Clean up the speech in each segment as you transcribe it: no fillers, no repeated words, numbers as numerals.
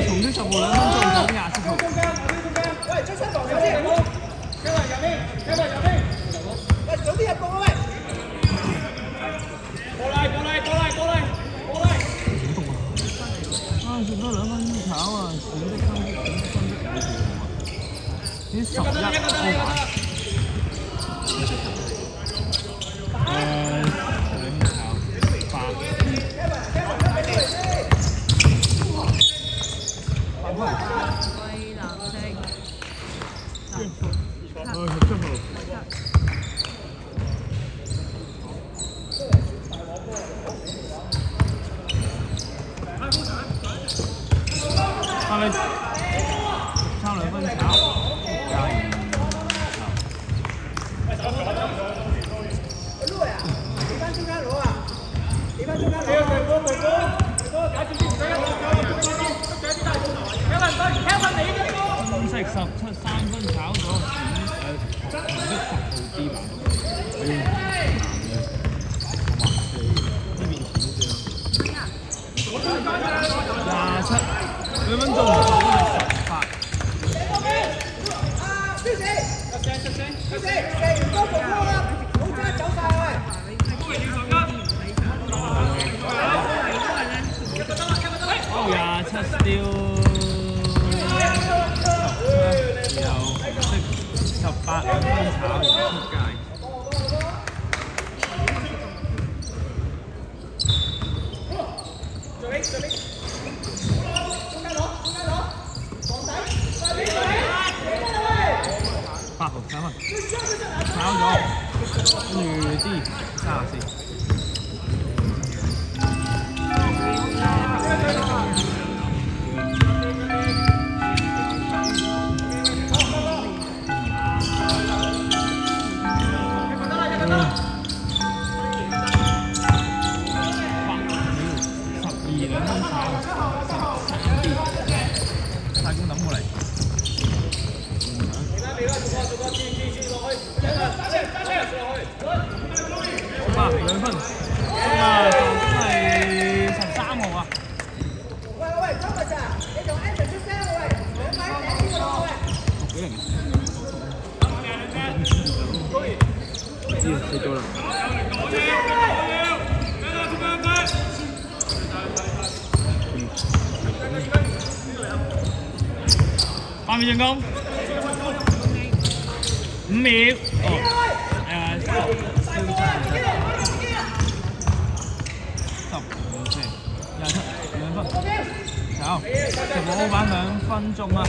同啲15兩分鐘講27號。喂，出身防守先。喂，早啲入攻啊喂！過嚟！剩多2分鐘炒啊！閃的分的冇做啊！呢11歐版。係咪差2分炒？中式13分炒咗紅色10號 D 版，呢邊27 2分鐘就係18。27 steal 18 2分炒完出界。8號3分，炒咗，跟住 D 34。2分，啊，就係13號啊！喂，周密啊，你同 Anson 出聲喎喂，2塊頂呢個咯喂！知死咗啦！8秒進攻，5秒，2分，炒，15版2分鐘啊！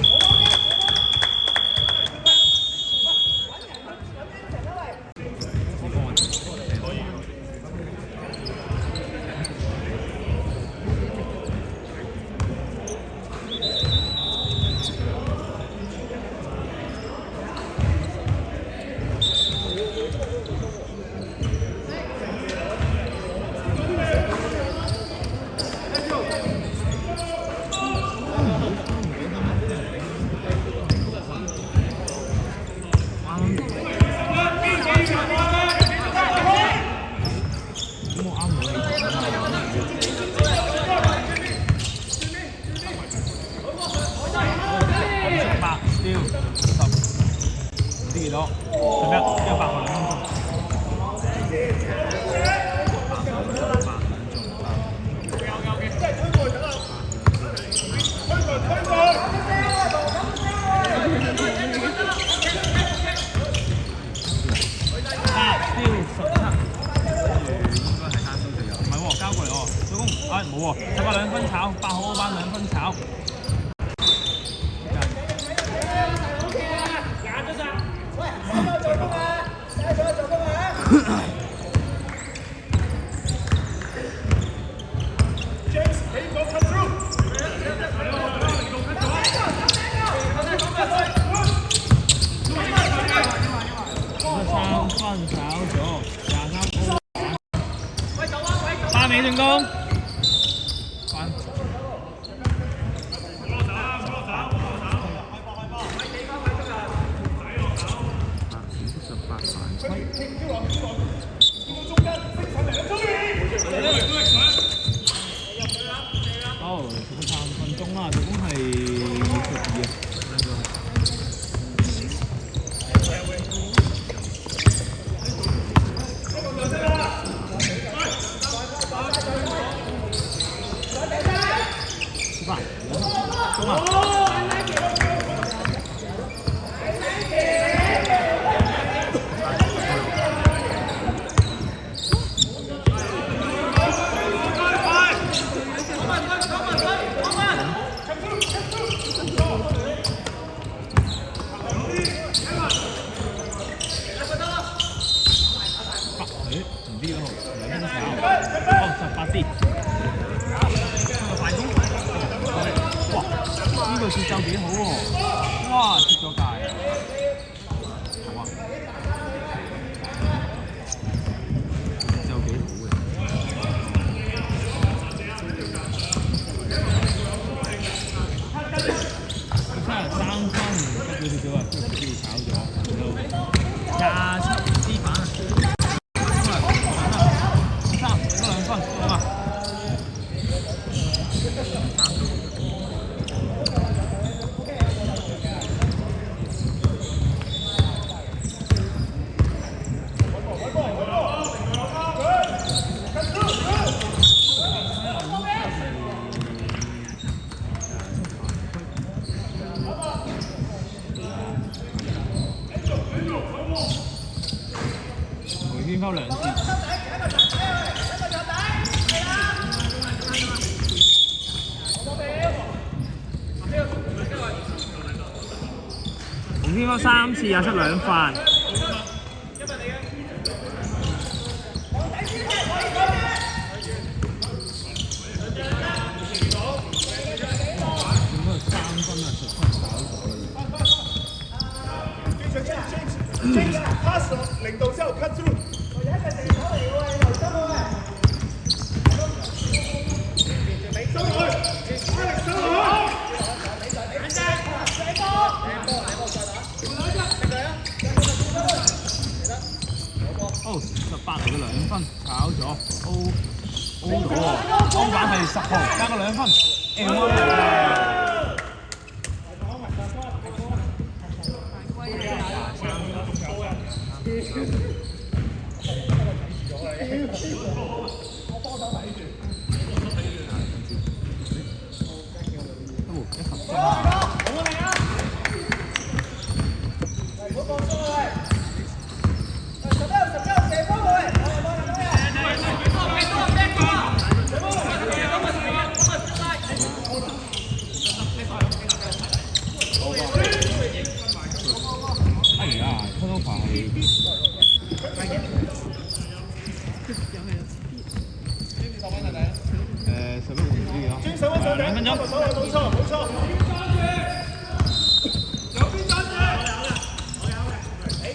知幾多？11，100號2分鐘。交過嚟喎，老公，哎冇喎，18 2分炒，8號班2分炒。3分炒咗，238秒進攻，翻。好，3分鐘啦，總共係節奏幾好喎！哇，出咗界啊！好啊，節奏幾好嘅。佢真係3分，得少少啊，都俾佢炒咗，27支板，3嗰2分，好啊！梅軒拋2次。梅軒拋3次啊，出2分。pass 0度之後 cut through。我有一個射手嚟喎，你留心喎。收佢，收佢。哦，18嚟嘅2分，炒咗 O 到喎，O 板係10號，加個2分 ，L1 嚟嘅。2分鐘，冇錯冇錯。有邊單嘅？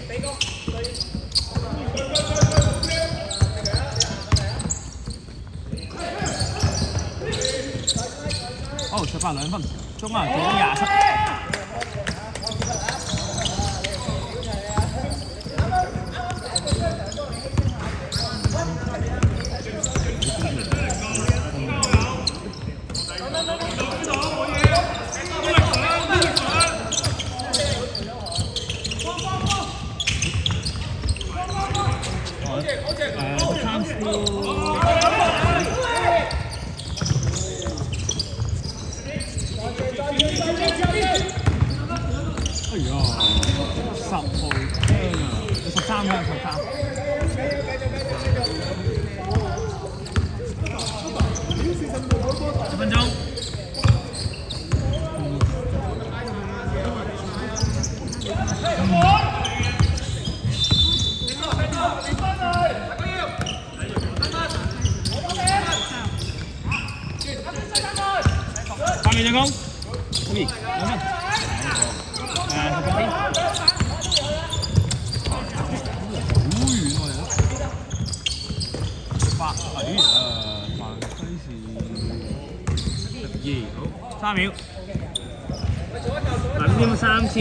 俾個哦，18 2分，中啊，做到27。哎呀，10號槍啊，13槍13。10分鐘。8秒進攻，2分。10分鐘。好遠喎，8犯規是12，好3秒。林添3次。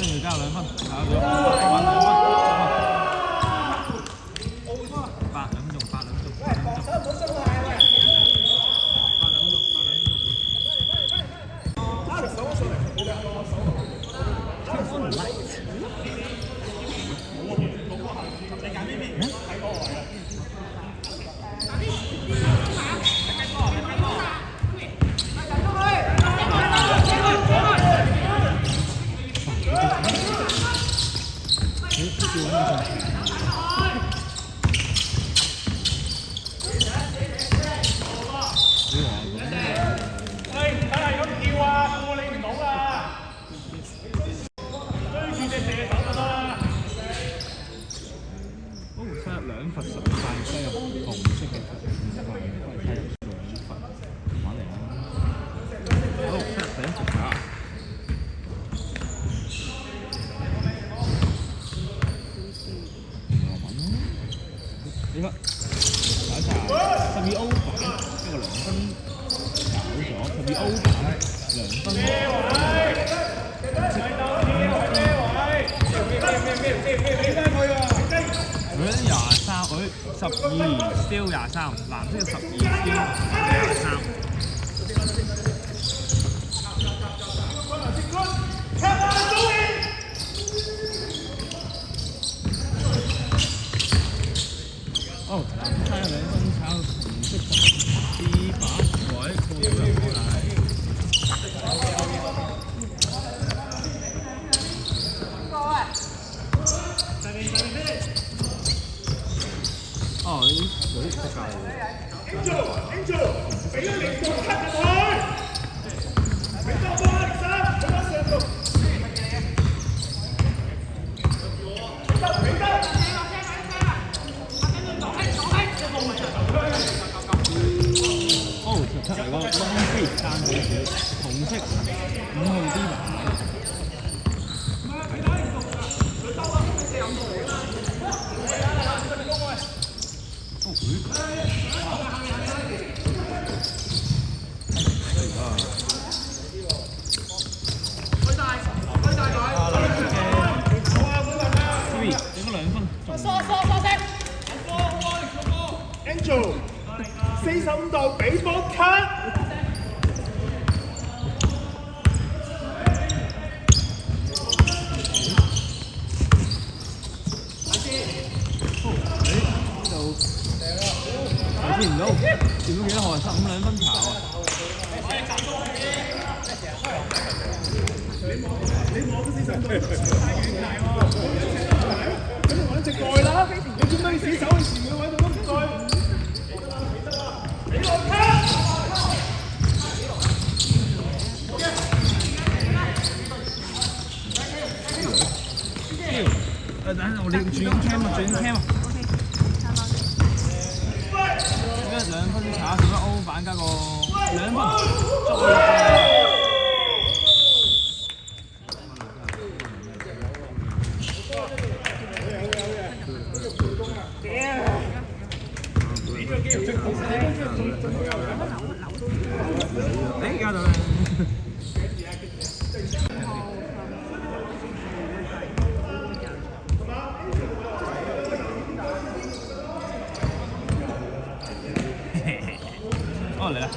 跟住加2分，炒咗8 2分，8 2分鐘，8 2分鐘。，12 steal 23，藍色嘅12 steal 23。哦，睇下兩分炒紅色啲把位過咗入過嚟。哦，啲水識教Angel，俾咗零度cut入去，俾多波啊，連生，俾多上度，俾得。哦，17嚟個 long three 單少少，紅色5號 D 版。Angel 45度俾波 cut。見唔到，見到幾多號啊？15兩分炒啊！你摸咗45度，咁你揾隻蓋啦！你做咩死走去前面位度碌蓋？俾我卡！等陣我哋轉 cam 啊，轉 cam 啊！2分炒，做乜 O 版加個2分，而家就哦嚟啦！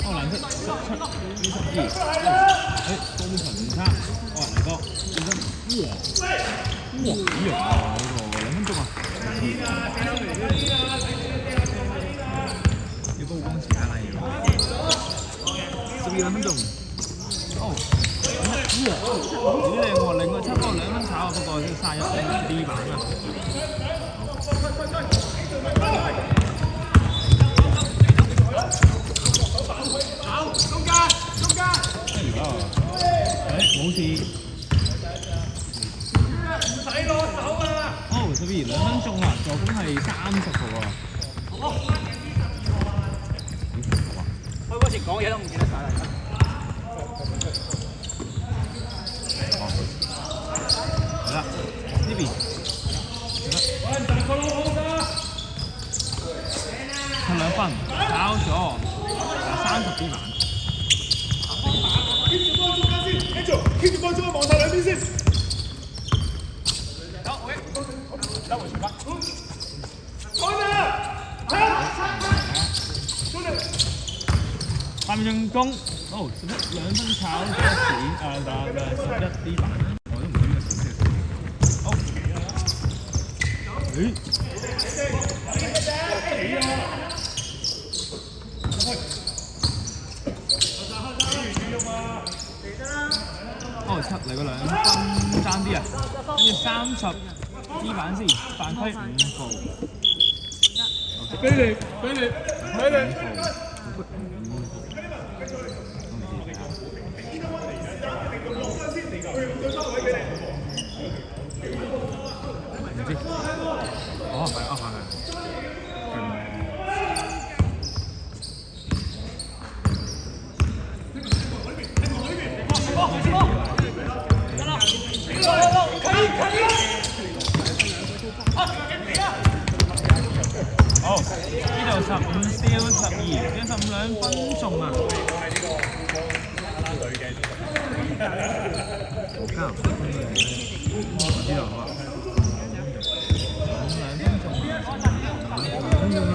哦藍色17 22，高層差，哦嚟個變身，哇幾型啊！呢個2分鐘啊！要高光時間啦要，12分鐘，哦。幾靚喎！另外差唔多2分炒啊，不過都31 D 版啊。中間。冇事。唔使攞手啊！哦，12 2分鐘啦，助攻係30號啊。開嗰時講嘢都唔記得晒啦。係啦，呢邊出2分，炒咗30 D 版。keep 住波中間先 ，Angel，keep 住波中間望晒兩邊先。好，OK，等我出發。開啦！出嚟3分鐘，哦，2分炒咗11 D 版。我都唔知呢個程式。好，哦，7嚟個2分爭啲啊，跟住30 D 版先，犯規5號。俾你。哦，係。好，呢度15 steal 12，15 2分鐘啊！加分我知道啊。2分鐘啊！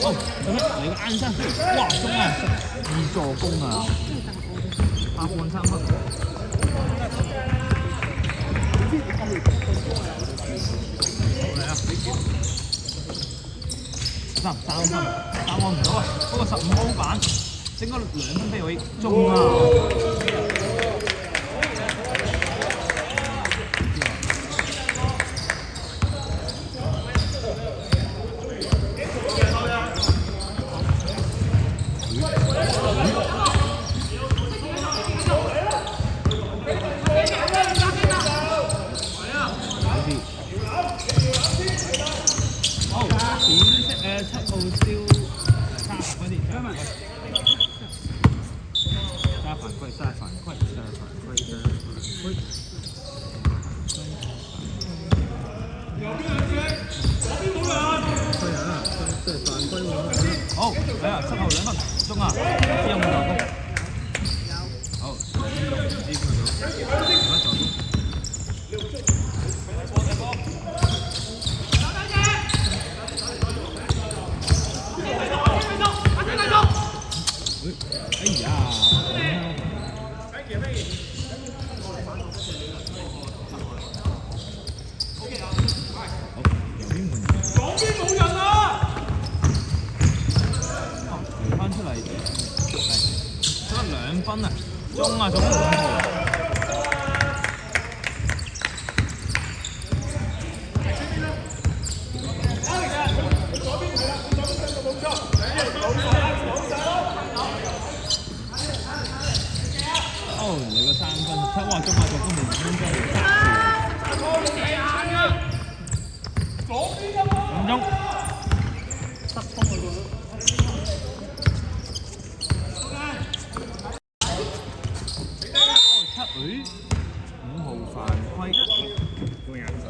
哦，你個啱身，哇，中啊！2助攻啊！8換3分。嚟啊！3分，但我唔到啊！嗰個15號板，整個2分俾佢中啊！好，嚟啊！7號2分，中啊！知有冇助攻？好，唔知佢有冇助攻？哎呀！2分啊，中啊，中2號。哦，你個3分，哇，中啊，中都2分鐘嚟5中。失風啊！5號犯規，5換3號，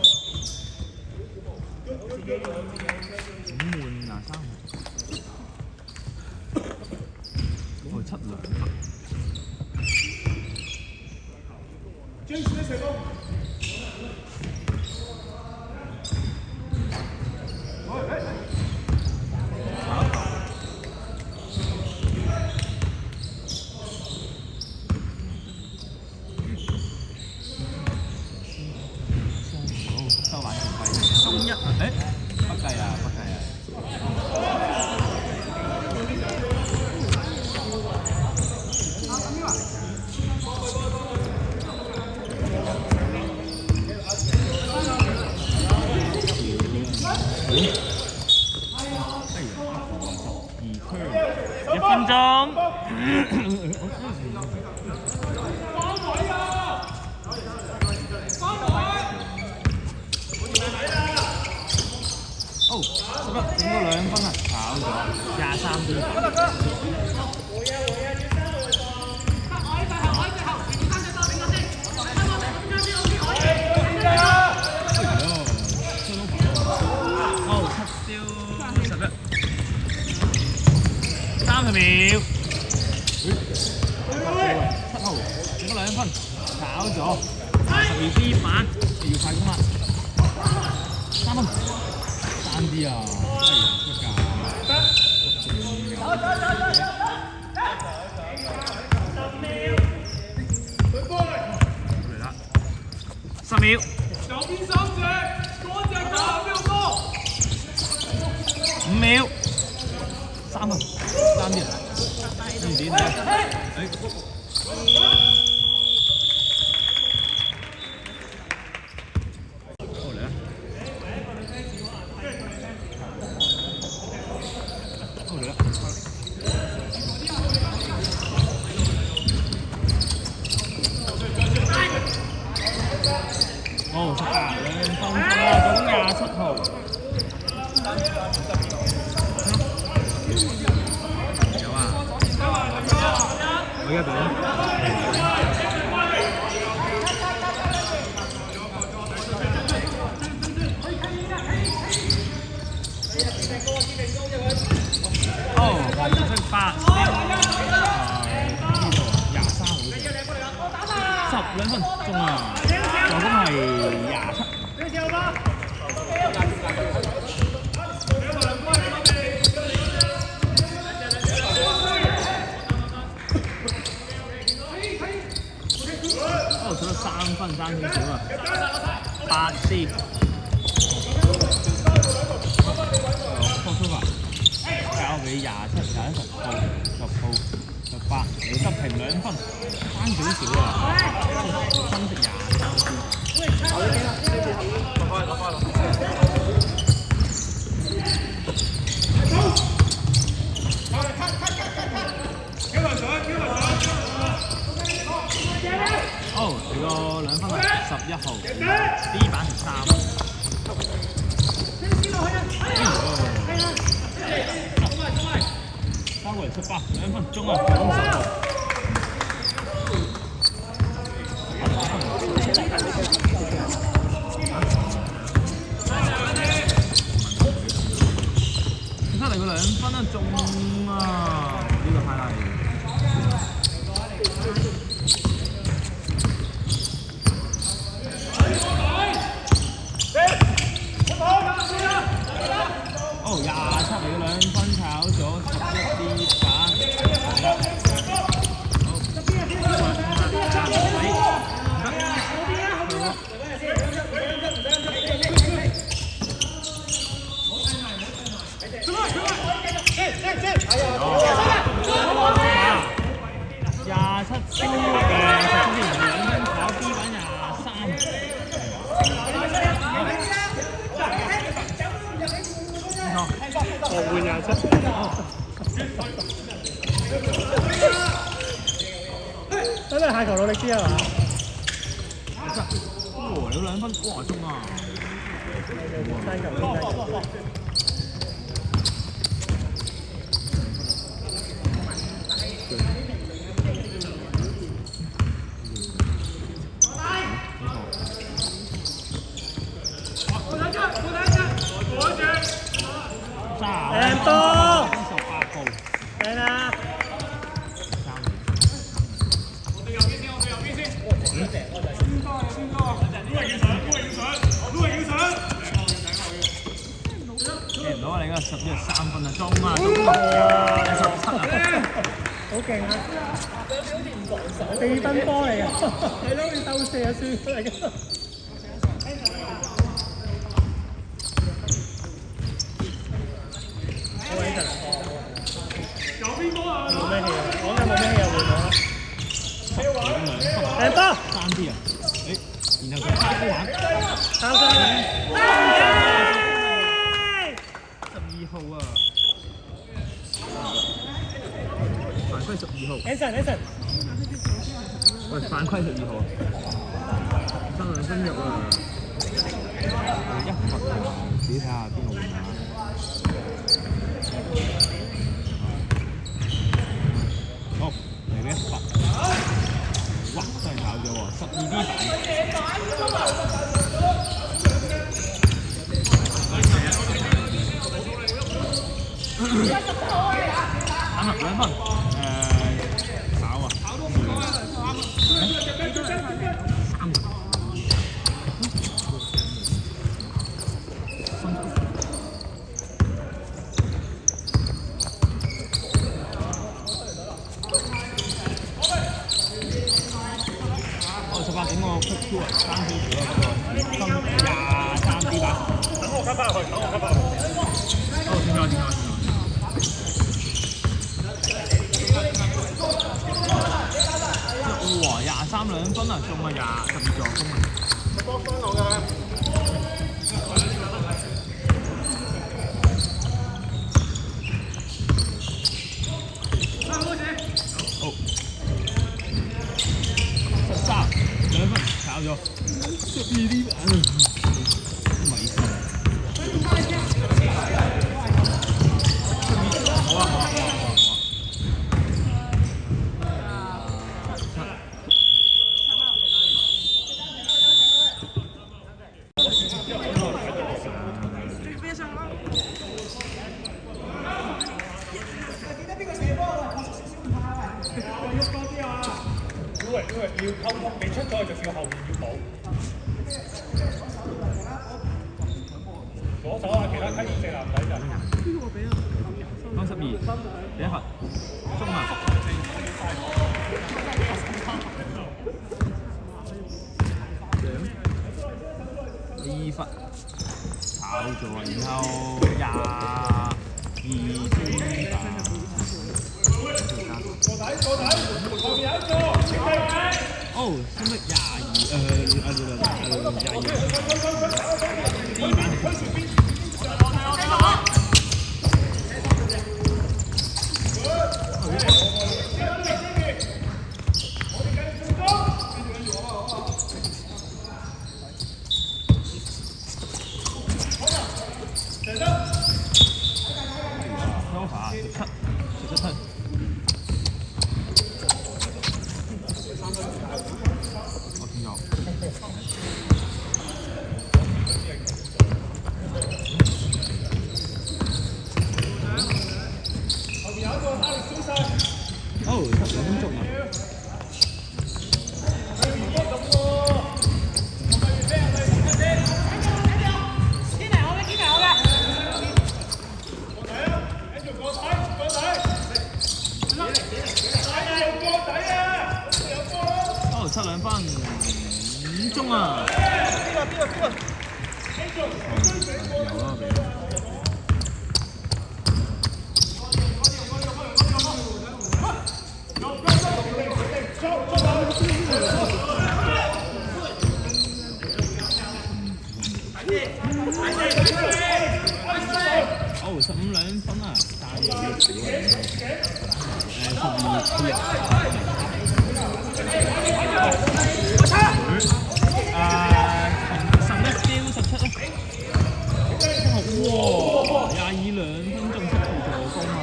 哦7兩。收板條費，中1啊！誒，不計啊，不計啊！1分鐘。哦，11整到2分啊，炒咗23分。哦，7燒11，30秒。7號整到2分，炒咗12板，你要快攻啦！3分。爭啲啊！出界，嚟啦！10秒。5秒。3分，爭啲啊！唔點啊？哦，出界2分鐘啦，總27號。有啊，我而家講。哦。8呢度23號，12分鐘啊！助攻係27。哦，除咗3分爭少少啊，8C。交俾27、21、10號、李德平2分，爭少少啊！分值哦，你個2分係11號，D 版係3。翻過嚟出8，2分鐘啊！50號。睇嚟個2分啊，中啊！呢個派嚟。哦，27嚟嘅2分炒咗11D 版，係啦。真係下球努力啲啊嘛！哇！有2分，哇中啊！三球。靚多18號，靚啦！贏唔到啊！你嗰11日3分啊，中啊！17啊！好勁啊！4分波嚟㗎，係咯，要鬥射啊，輸嚟㗎。冇咩氣啊！我冇咩氣啊，換我啦！靚波3D啊！然後佢拋高玩，抄上嚟12號啊！犯規12號。Anson，喂，犯規12號啊！爭2分肉啊！1罰啊！自己睇下邊個換啊！好，嚟俾1罰。哇！真係炒咗喎，12D 版。2分，炒啊！18點我 quick two 啊，3分鐘23D 版。等我吸翻入去，等我吸翻入去。哦，轉咗。哇！23 2分啊，中啊12助攻啊！多分我㗎。好，13 2分炒咗12D 版啊！迷失。好啊！因為要溝通，你出咗去就叫後面要補。左手啊，其他溪四男仔就。92，第一罰，中啊！第二罰，炒咗，然後22分吧。後面有一個。哦，係咪22？第一版。17分。我聽到。哦，2分鐘啊！7兩分，5鐘啊！邊個？有啦，俾。哦，15兩分啊！但係要少哇！22分鐘7條助攻啊！2分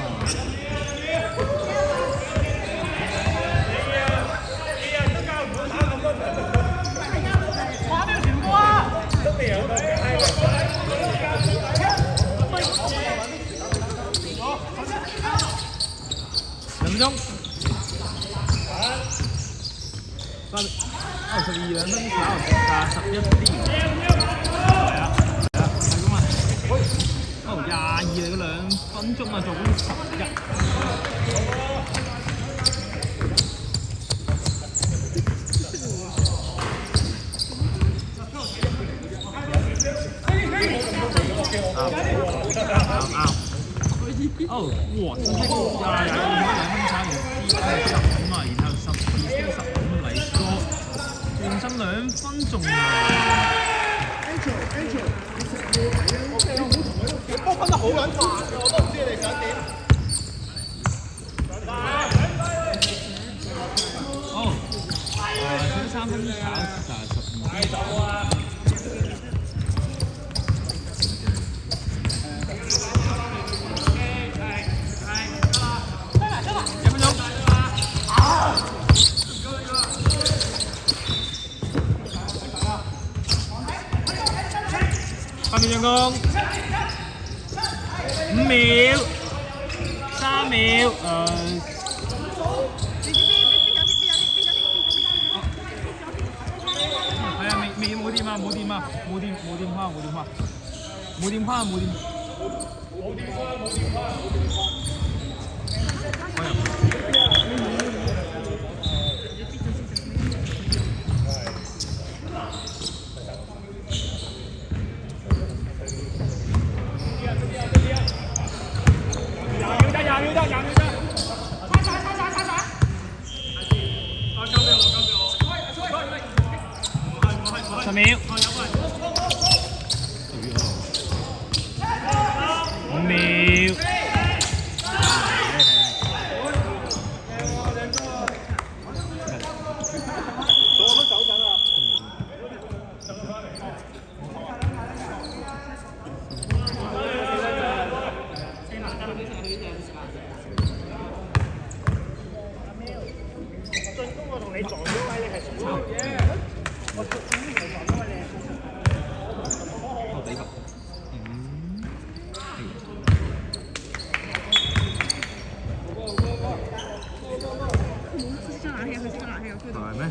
鐘。22兩分球，11點。係啊，係咁啊。哦，22嚟嘅2分鐘啊，助攻11。哦，哇！真係2分炒完15啊，然後12到15嚟個轉身2分鐘啊！波分得好撚快，我都唔知你想點。哦，先3分炒12分。8秒進攻，5秒，3秒，係啊，冇電啊，冇電啊，冇電花。10秒，5秒。我都走緊啊！進攻我同你撞咗位，你係輸嘅。我進攻你撞咗位，你係輸嘅。冇出張眼嘅。佢先壓氣個區度。係咩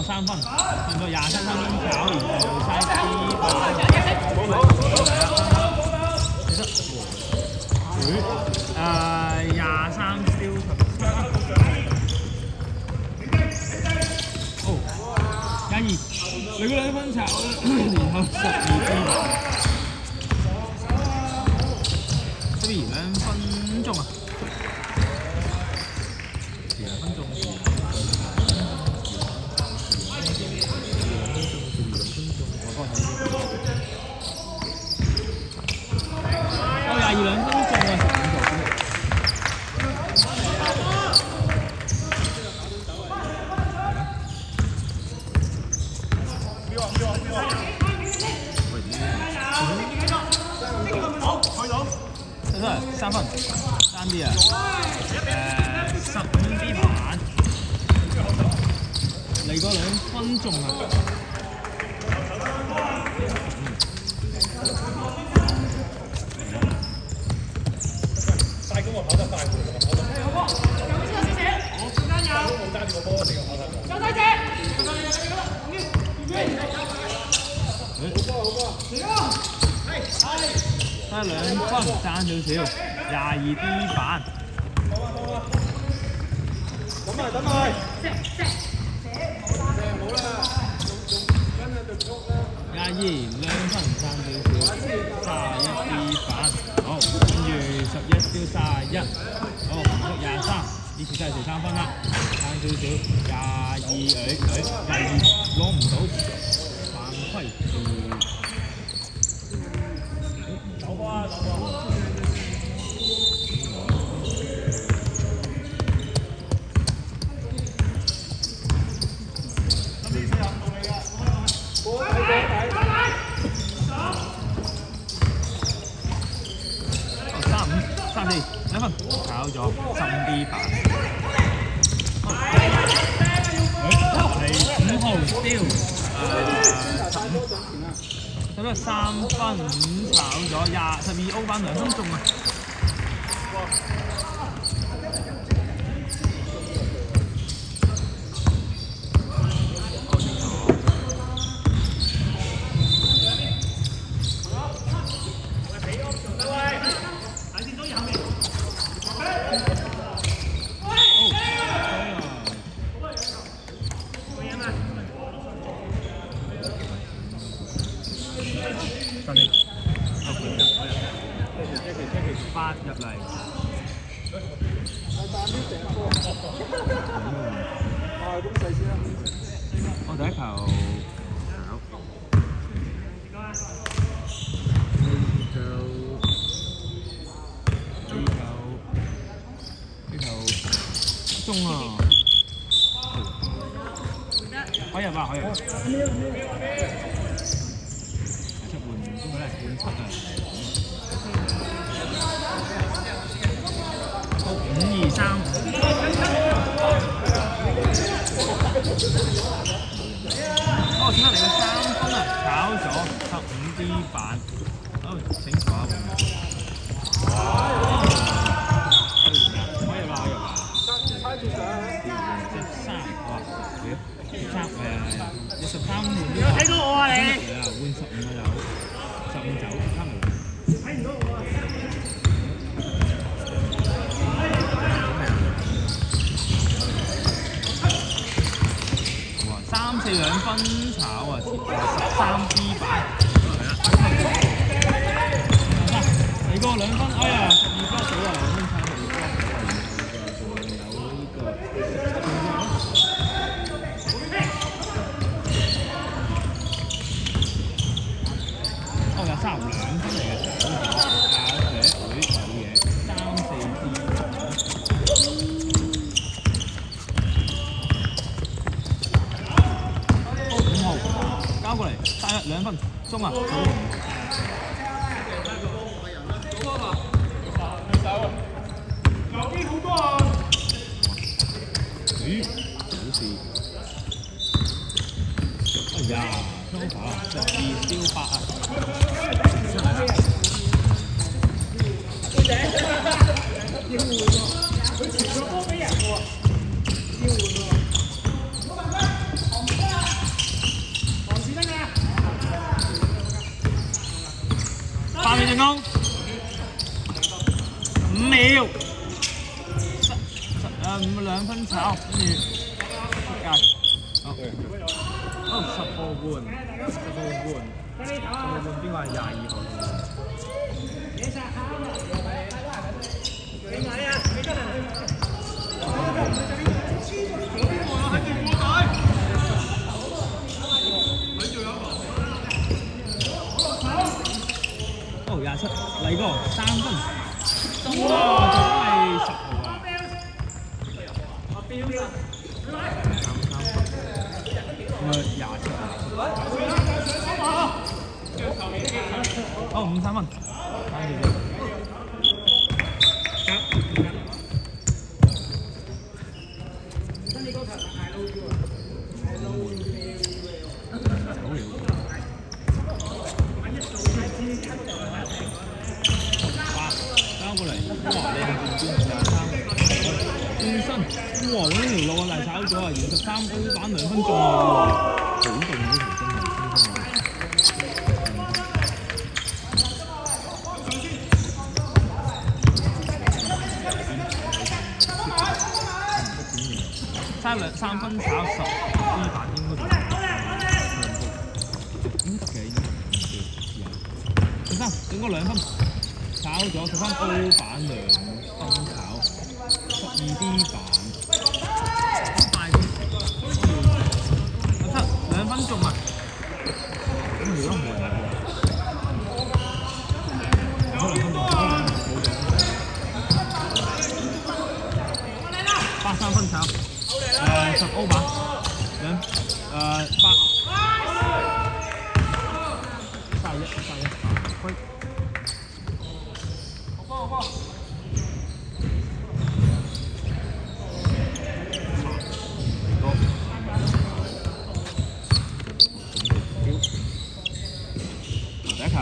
？3分，換到27分炒，然後嘥啲把。23 still 哦，22，你嗰2分炒，然後12分鐘啊，2分鐘。22分鐘啊！真係3分，爭啲啊！15啲板，嚟個2分鐘啊！得2分，爭少少，22啲板。等埋。22 2分，爭少少，31啲板。好，跟住11丟31，好，23，呢次真係13分啦，爭少少，22攞唔到，犯規。35、34，2分，炒咗15啲板。嚟5號丟15，咁啊3分5炒咗12歐班2分鐘啊！8入嚟，我第一球炒，呢球中啊！可以入吧，可以入。出換應該係換7啊！5、2、3。哦，點解嚟個3分啊？炒咗15啲板，好清楚啊！可以吧？13，哇！13係啊，13換啲。睇到我啊你？係啊，換15啊有，15走差唔多。睇唔到我啊！3、4 2分炒啊，13D 板，嚟個2分，哎呀，12分到啊，2分炒2分，仲有呢個，差唔多2分嚟嘅時候，會有嘢3、4支5號交過嚟，大約2分鐘啊！右邊好多啊！咦，好事！哎呀，香港12燒8啊！要換喎，佢傳個波俾人喎，要換喎。防住得㗎。8秒進攻，5秒，2分炒，跟住出界。好，10號換邊個係22號？哦，27嚟個3分，哇！仲係10號啊！27哦，5、3分，交過嚟，哇！你轉身，哇！呢條路啊，嚟炒咗啊！23分板2分鐘喎，好勁呢條真係。差3分炒10支板應該仲得幾？13整個2分，炒咗13高板2分炒12支板，快啲！2分鐘啊！咁如果唔係8、3分炒。10歐吧，8，31，開。好波！第一球。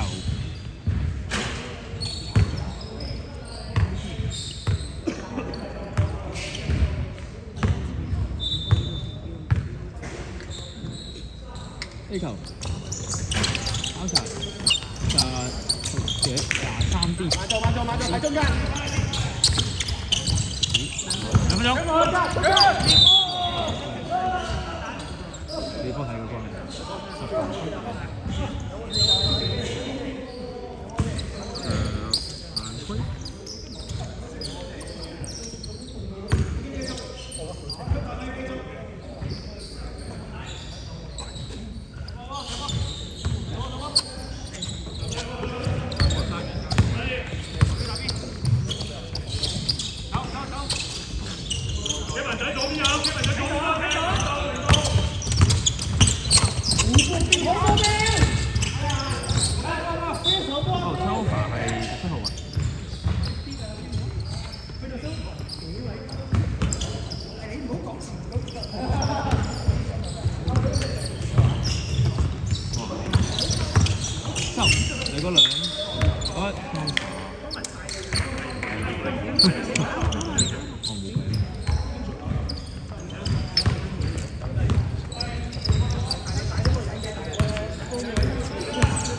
呢球跑齊23支，慢做，喺中間。2分鐘。你幫睇個波係。你嗰兩，我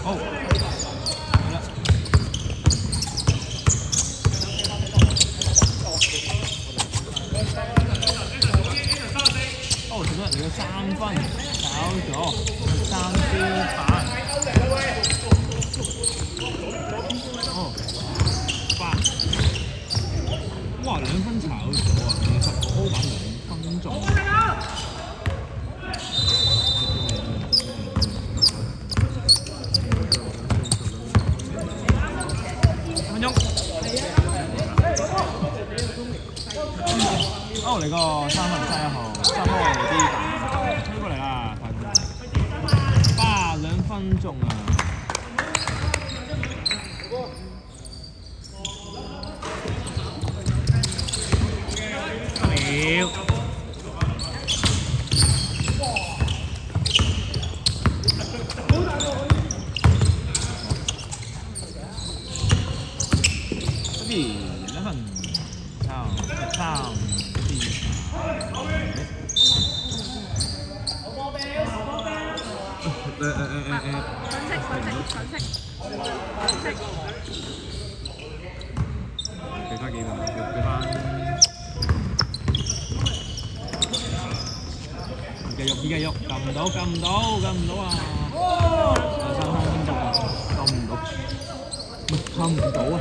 好，好啦。哦，做乜？你個3分炒咗3標板。哦。，你個三分31號，差唔多我哋啲推過嚟啦，快啲！哇，2分鐘啊！了。11分，3 俾翻幾分？俾翻依家喐，撳唔到啊！3分鐘，撳唔到啊！